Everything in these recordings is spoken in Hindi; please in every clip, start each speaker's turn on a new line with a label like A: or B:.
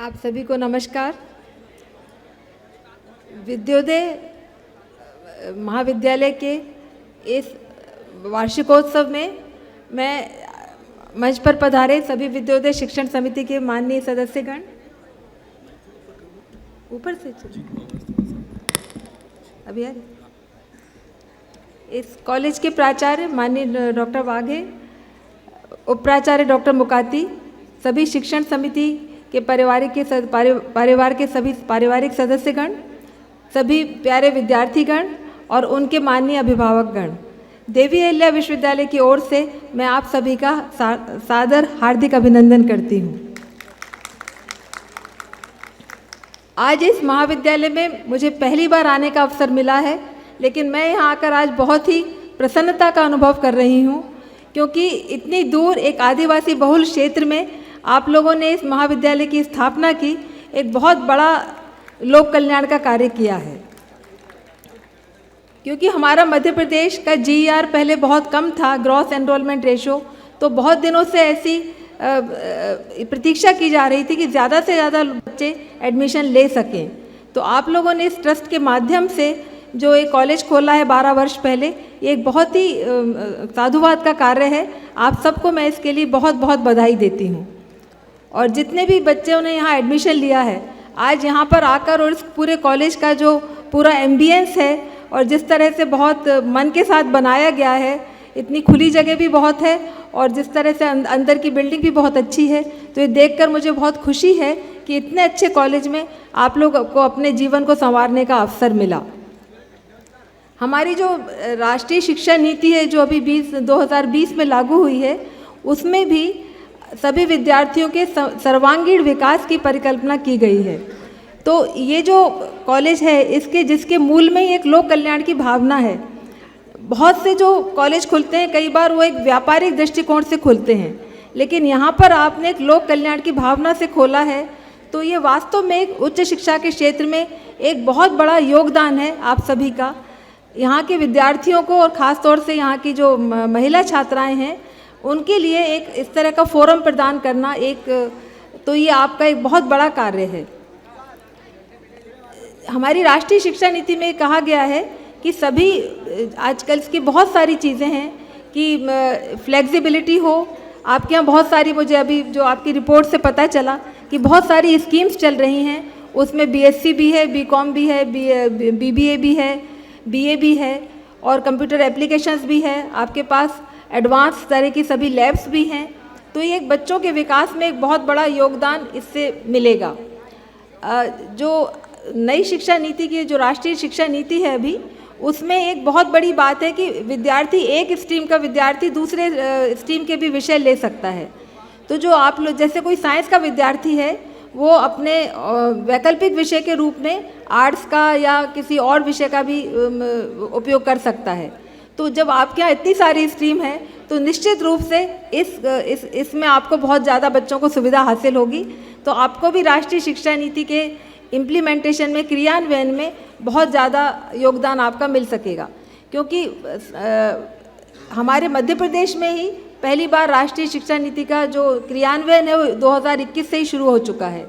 A: आप सभी को नमस्कार। विद्योदय महाविद्यालय के इस वार्षिकोत्सव में मैं मंच पर पधारे सभी विद्योदय शिक्षण समिति के माननीय सदस्यगण, ऊपर से अभी यार इस कॉलेज के प्राचार्य माननीय डॉक्टर वाघे, उप प्राचार्य डॉक्टर मुकाती, सभी शिक्षण समिति के परिवार के सभी पारिवारिक सदस्यगण, सभी प्यारे विद्यार्थीगण और उनके माननीय अभिभावकगण, देवी अहिल्या विश्वविद्यालय की ओर से मैं आप सभी का सादर हार्दिक अभिनंदन करती हूँ। आज इस महाविद्यालय में मुझे पहली बार आने का अवसर मिला है, लेकिन मैं यहाँ आकर आज बहुत ही प्रसन्नता का अनुभव कर रही हूँ, क्योंकि इतनी दूर एक आदिवासी बहुल क्षेत्र में आप लोगों ने इस महाविद्यालय की स्थापना की, एक बहुत बड़ा लोक कल्याण का कार्य किया है। क्योंकि हमारा मध्य प्रदेश का GER पहले बहुत कम था, ग्रॉस एनरोलमेंट रेशो, तो बहुत दिनों से ऐसी प्रतीक्षा की जा रही थी कि ज़्यादा से ज़्यादा बच्चे एडमिशन ले सकें। तो आप लोगों ने इस ट्रस्ट के माध्यम से जो एक कॉलेज खोला है 12 वर्ष पहले, ये एक बहुत ही साधुवाद का कार्य है। आप सबको मैं इसके लिए बहुत बहुत बधाई देती हूँ। और जितने भी बच्चों ने यहाँ एडमिशन लिया है, आज यहाँ पर आकर और इस पूरे कॉलेज का जो पूरा एम्बियंस है और जिस तरह से बहुत मन के साथ बनाया गया है, इतनी खुली जगह भी बहुत है और जिस तरह से अंदर की बिल्डिंग भी बहुत अच्छी है, तो ये देखकर मुझे बहुत खुशी है कि इतने अच्छे कॉलेज में आप लोग को अपने जीवन को संवारने का अवसर मिला। हमारी जो राष्ट्रीय शिक्षा नीति है जो अभी 2020 में लागू हुई है, उसमें भी सभी विद्यार्थियों के सर्वांगीण विकास की परिकल्पना की गई है। तो ये जो कॉलेज है जिसके मूल में ही एक लोक कल्याण की भावना है। बहुत से जो कॉलेज खुलते हैं कई बार वो एक व्यापारिक दृष्टिकोण से खुलते हैं, लेकिन यहाँ पर आपने एक लोक कल्याण की भावना से खोला है, तो ये वास्तव में एक उच्च शिक्षा के क्षेत्र में एक बहुत बड़ा योगदान है आप सभी का। यहाँ के विद्यार्थियों को और ख़ास तौर से यहाँ की जो महिला छात्राएं हैं उनके लिए एक इस तरह का फोरम प्रदान करना तो ये आपका एक बहुत बड़ा कार्य है। हमारी राष्ट्रीय शिक्षा नीति में कहा गया है कि सभी आजकल इसकी बहुत सारी चीज़ें हैं कि फ्लेक्सिबिलिटी हो। आपके यहाँ बहुत सारी, मुझे अभी जो आपकी रिपोर्ट से पता चला कि बहुत सारी स्कीम्स चल रही हैं, उसमें BSc भी है, BCom भी है, BBA भी है, BA भी है और कंप्यूटर एप्लीकेशंस भी है। आपके पास एडवांस तरह की सभी लैब्स भी हैं। तो ये एक बच्चों के विकास में एक बहुत बड़ा योगदान इससे मिलेगा। जो नई शिक्षा नीति की जो राष्ट्रीय शिक्षा नीति है अभी, उसमें एक बहुत बड़ी बात है कि विद्यार्थी एक स्ट्रीम का विद्यार्थी दूसरे स्ट्रीम के भी विषय ले सकता है। तो जो आप लोग जैसे कोई साइंस का विद्यार्थी है, वो अपने वैकल्पिक विषय के रूप में आर्ट्स का या किसी और विषय का भी उपयोग कर सकता है। तो जब आपके यहाँ इतनी सारी स्ट्रीम है, तो निश्चित रूप से इसमें आपको बहुत ज़्यादा बच्चों को सुविधा हासिल होगी। तो आपको भी राष्ट्रीय शिक्षा नीति के इम्प्लीमेंटेशन में, क्रियान्वयन में बहुत ज़्यादा योगदान आपका मिल सकेगा, क्योंकि हमारे मध्य प्रदेश में ही पहली बार राष्ट्रीय शिक्षा नीति का जो क्रियान्वयन है वो 2021 से ही शुरू हो चुका है।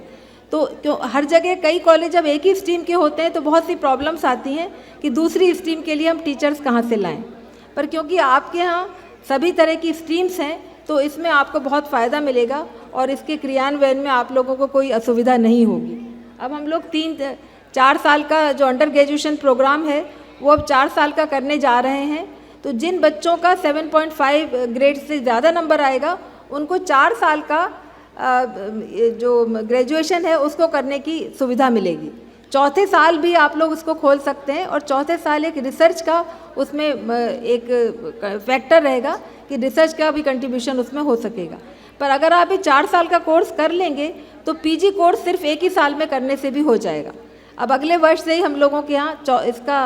A: तो हर जगह कई कॉलेज जब एक ही स्ट्रीम के होते हैं तो बहुत सी प्रॉब्लम्स आती हैं कि दूसरी स्ट्रीम के लिए हम टीचर्स कहाँ से लाएं। पर क्योंकि आपके यहाँ सभी तरह की स्ट्रीम्स हैं, तो इसमें आपको बहुत फ़ायदा मिलेगा और इसके क्रियान्वयन में आप लोगों को कोई असुविधा नहीं होगी। अब हम लोग 4 साल का जो अंडर ग्रेजुएशन प्रोग्राम है वो अब 4 साल का करने जा रहे हैं। तो जिन बच्चों का 7.5 ग्रेड से ज़्यादा नंबर आएगा, उनको 4 साल का जो ग्रेजुएशन है उसको करने की सुविधा मिलेगी। चौथे साल भी आप लोग उसको खोल सकते हैं और चौथे साल एक रिसर्च का उसमें एक फैक्टर रहेगा कि रिसर्च का भी कंट्रीब्यूशन उसमें हो सकेगा। पर अगर आप ये 4 साल का कोर्स कर लेंगे तो PG कोर्स सिर्फ एक ही साल में करने से भी हो जाएगा। अब अगले वर्ष से ही हम लोगों के यहाँ इसका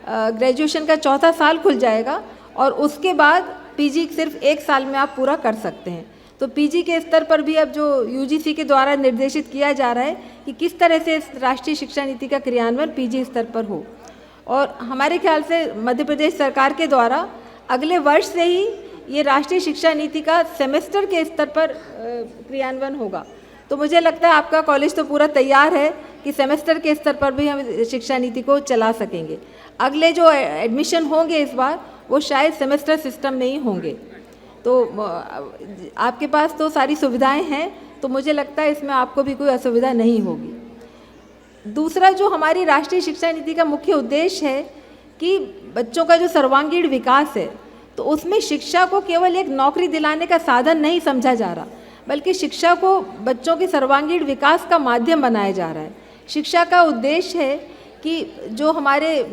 A: ग्रेजुएशन का चौथा साल खुल जाएगा और उसके बाद PG सिर्फ एक साल में आप पूरा कर सकते हैं। तो PG के स्तर पर भी अब जो UGC के द्वारा निर्देशित किया जा रहा है कि किस तरह से इस राष्ट्रीय शिक्षा नीति का क्रियान्वयन PG स्तर पर हो। और हमारे ख्याल से मध्य प्रदेश सरकार के द्वारा अगले वर्ष से ही ये राष्ट्रीय शिक्षा नीति का सेमेस्टर के स्तर पर क्रियान्वयन होगा। तो मुझे लगता है आपका कॉलेज तो पूरा तैयार है कि सेमेस्टर के स्तर पर भी हम शिक्षा नीति को चला सकेंगे। अगले जो एडमिशन होंगे इस बार वो शायद सेमेस्टर सिस्टम में ही होंगे। तो आपके पास तो सारी सुविधाएं हैं, तो मुझे लगता है इसमें आपको भी कोई असुविधा नहीं होगी। दूसरा जो हमारी राष्ट्रीय शिक्षा नीति का मुख्य उद्देश्य है कि बच्चों का जो सर्वांगीण विकास है, तो उसमें शिक्षा को केवल एक नौकरी दिलाने का साधन नहीं समझा जा रहा, बल्कि शिक्षा को बच्चों के सर्वांगीण विकास का माध्यम बनाया जा रहा है। शिक्षा का उद्देश्य है कि जो हमारे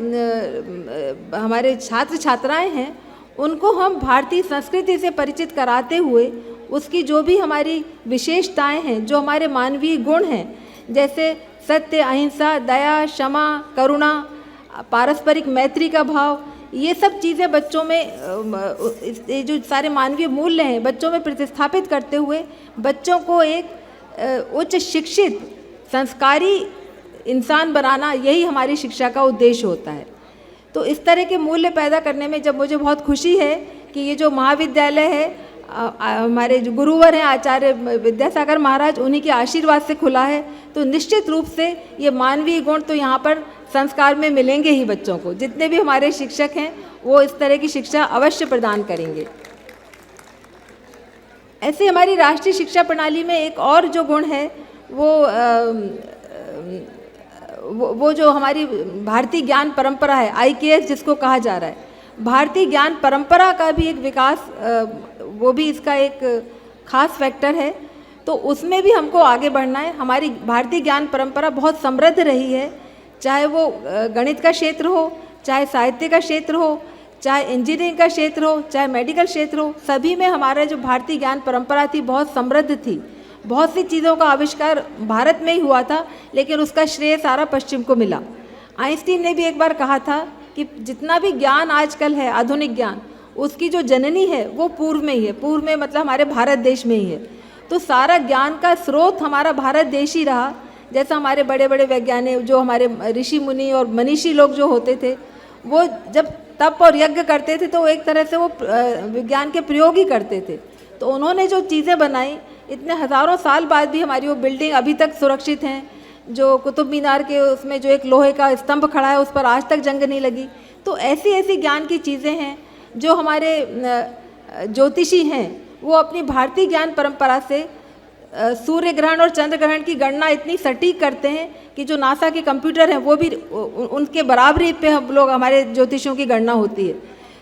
A: छात्र छात्राएं हैं उनको हम भारतीय संस्कृति से परिचित कराते हुए उसकी जो भी हमारी विशेषताएं हैं, जो हमारे मानवीय गुण हैं, जैसे सत्य, अहिंसा, दया, क्षमा, करुणा, पारस्परिक मैत्री का भाव, ये सब चीज़ें बच्चों में ये जो सारे मानवीय मूल्य हैं बच्चों में प्रतिस्थापित करते हुए बच्चों को एक उच्च शिक्षित संस्कारी इंसान बनाना, यही हमारी शिक्षा का उद्देश्य होता है। तो इस तरह के मूल्य पैदा करने में जब मुझे बहुत खुशी है कि ये जो महाविद्यालय है हमारे जो गुरुवर हैं आचार्य विद्यासागर महाराज, उन्हीं के आशीर्वाद से खुला है, तो निश्चित रूप से ये मानवीय गुण तो यहाँ पर संस्कार में मिलेंगे ही बच्चों को। जितने भी हमारे शिक्षक हैं वो इस तरह की शिक्षा अवश्य प्रदान करेंगे। ऐसे हमारी राष्ट्रीय शिक्षा प्रणाली में एक और जो गुण है वो जो हमारी भारतीय ज्ञान परंपरा है, IKS जिसको कहा जा रहा है, भारतीय ज्ञान परंपरा का भी एक विकास, वो भी इसका एक खास फैक्टर है। तो उसमें भी हमको आगे बढ़ना है। हमारी भारतीय ज्ञान परंपरा बहुत समृद्ध रही है, चाहे वो गणित का क्षेत्र हो, चाहे साहित्य का क्षेत्र हो, चाहे इंजीनियरिंग का क्षेत्र हो, चाहे मेडिकल क्षेत्र हो, सभी में हमारा जो भारतीय ज्ञान परंपरा थी बहुत समृद्ध थी। बहुत सी चीज़ों का आविष्कार भारत में ही हुआ था, लेकिन उसका श्रेय सारा पश्चिम को मिला। आइंस्टीन ने भी एक बार कहा था कि जितना भी ज्ञान आजकल है, आधुनिक ज्ञान, उसकी जो जननी है वो पूर्व में ही है। पूर्व में मतलब हमारे भारत देश में ही है। तो सारा ज्ञान का स्रोत हमारा भारत देश ही रहा। जैसा हमारे बड़े बड़े वैज्ञानिक, जो हमारे ऋषि मुनि और मनीषी लोग जो होते थे, वो जब तप और यज्ञ करते थे तो एक तरह से वो विज्ञान के प्रयोग ही करते थे। तो उन्होंने जो चीज़ें बनाई, इतने हज़ारों साल बाद भी हमारी वो बिल्डिंग अभी तक सुरक्षित हैं। जो कुतुब मीनार के उसमें जो एक लोहे का स्तंभ खड़ा है, उस पर आज तक जंग नहीं लगी। तो ऐसी ऐसी ज्ञान की चीज़ें हैं। जो हमारे ज्योतिषी हैं वो अपनी भारतीय ज्ञान परंपरा से सूर्य ग्रहण और चंद्र ग्रहण की गणना इतनी सटीक करते हैं कि जो नासा के कंप्यूटर हैं वो भी उनके बराबरी पे हम लोग, हमारे ज्योतिषियों की गणना होती है।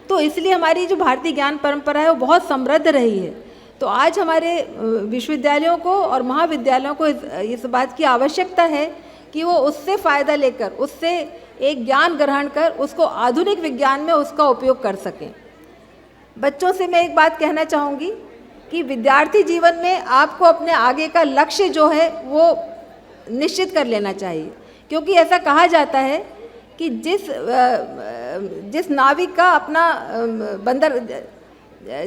A: तो इसलिए हमारी जो भारतीय ज्ञान परंपरा है वो बहुत समृद्ध रही है। तो आज हमारे विश्वविद्यालयों को और महाविद्यालयों को इस बात की आवश्यकता है कि वो उससे फ़ायदा लेकर, उससे एक ज्ञान ग्रहण कर उसको आधुनिक विज्ञान में उसका उपयोग कर सकें। बच्चों से मैं एक बात कहना चाहूँगी कि विद्यार्थी जीवन में आपको अपने आगे का लक्ष्य जो है वो निश्चित कर लेना चाहिए, क्योंकि ऐसा कहा जाता है कि जिस नाविक का अपना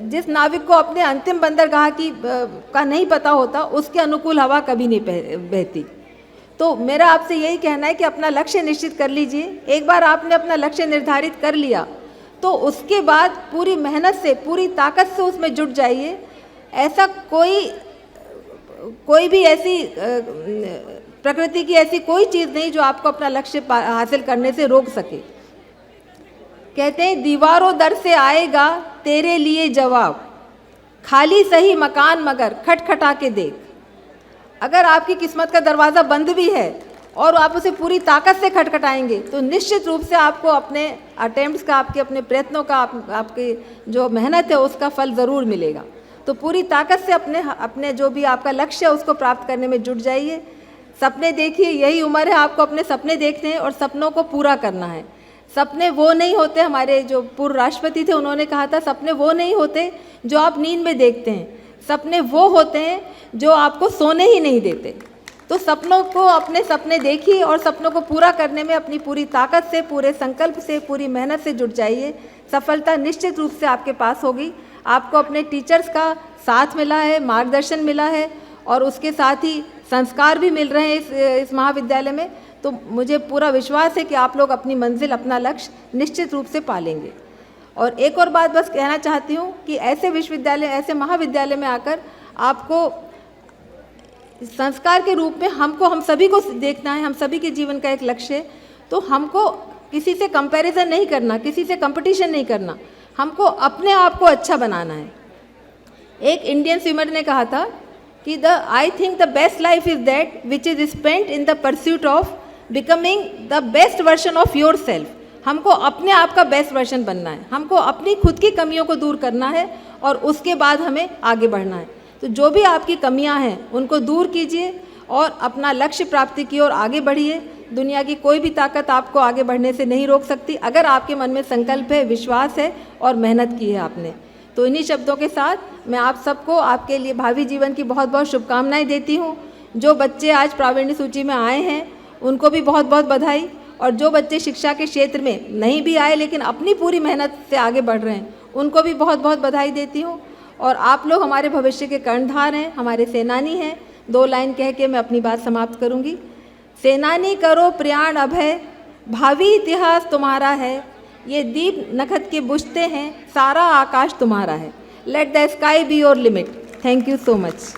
A: जिस नाविक को अपने अंतिम बंदरगाह का नहीं पता होता, उसके अनुकूल हवा कभी नहीं बहती। तो मेरा आपसे यही कहना है कि अपना लक्ष्य निश्चित कर लीजिए। एक बार आपने अपना लक्ष्य निर्धारित कर लिया तो उसके बाद पूरी मेहनत से, पूरी ताकत से उसमें जुट जाइए। ऐसा कोई भी ऐसी प्रकृति की ऐसी कोई चीज़ नहीं जो आपको अपना लक्ष्य हासिल करने से रोक सके। कहते हैं दीवारों दर से आएगा तेरे लिए जवाब, खाली सही मकान मगर खटखटा के देख। अगर आपकी किस्मत का दरवाज़ा बंद भी है और आप उसे पूरी ताकत से खटखटाएंगे तो निश्चित रूप से आपको अपने अटेम्प्ट्स का, आपके अपने प्रयत्नों का, आपकी जो मेहनत है उसका फल ज़रूर मिलेगा। तो पूरी ताकत से अपने जो भी आपका लक्ष्य है उसको प्राप्त करने में जुट जाइए। सपने देखिए, यही उम्र है आपको अपने सपने देखने हैं और सपनों को पूरा करना है। सपने वो नहीं होते, हमारे जो पूर्व राष्ट्रपति थे उन्होंने कहा था, सपने वो नहीं होते जो आप नींद में देखते हैं, सपने वो होते हैं जो आपको सोने ही नहीं देते। तो सपनों को, अपने सपने देखिए और सपनों को पूरा करने में अपनी पूरी ताकत से, पूरे संकल्प से, पूरी मेहनत से जुट जाइए। सफलता निश्चित रूप से आपके पास होगी। आपको अपने टीचर्स का साथ मिला है, मार्गदर्शन मिला है और उसके साथ ही संस्कार भी मिल रहे हैं इस महाविद्यालय में। तो मुझे पूरा विश्वास है कि आप लोग अपनी मंजिल, अपना लक्ष्य निश्चित रूप से पालेंगे। और एक और बात बस कहना चाहती हूँ कि ऐसे विश्वविद्यालय, ऐसे महाविद्यालय में आकर आपको संस्कार के रूप में हमको, हम सभी को देखना है, हम सभी के जीवन का एक लक्ष्य है। तो हमको किसी से कंपैरिजन नहीं करना, किसी से कंपटीशन नहीं करना, हमको अपने आप को अच्छा बनाना है। एक इंडियन स्विमर ने कहा था कि I think the best life is that which is spent in the pursuit of becoming the best version of your self. हमको अपने आप का बेस्ट वर्जन बनना है, हमको अपनी खुद की कमियों को दूर करना है और उसके बाद हमें आगे बढ़ना है। तो जो भी आपकी कमियां हैं उनको दूर कीजिए और अपना लक्ष्य प्राप्ति की ओर आगे बढ़िए। दुनिया की कोई भी ताकत आपको आगे बढ़ने से नहीं रोक सकती, अगर आपके मन में संकल्प है, विश्वास है और मेहनत की है आपने। तो इन्हीं शब्दों के साथ मैं आप सबको आपके लिए भावी जीवन की बहुत बहुत शुभकामनाएं देती हूँ। जो बच्चे आज प्रावीण्य सूची में आए हैं उनको भी बहुत बहुत बधाई, और जो बच्चे शिक्षा के क्षेत्र में नहीं भी आए लेकिन अपनी पूरी मेहनत से आगे बढ़ रहे हैं उनको भी बहुत बहुत बधाई देती हूँ। और आप लोग हमारे भविष्य के कर्णधार हैं, हमारे सेनानी हैं। 2 लाइन कह के मैं अपनी बात समाप्त करूँगी। सेनानी करो प्रयाण अभय, भावी इतिहास तुम्हारा है। ये दीप नखत के बुझते हैं, सारा आकाश तुम्हारा है। Let the sky be your limit. Thank you so much.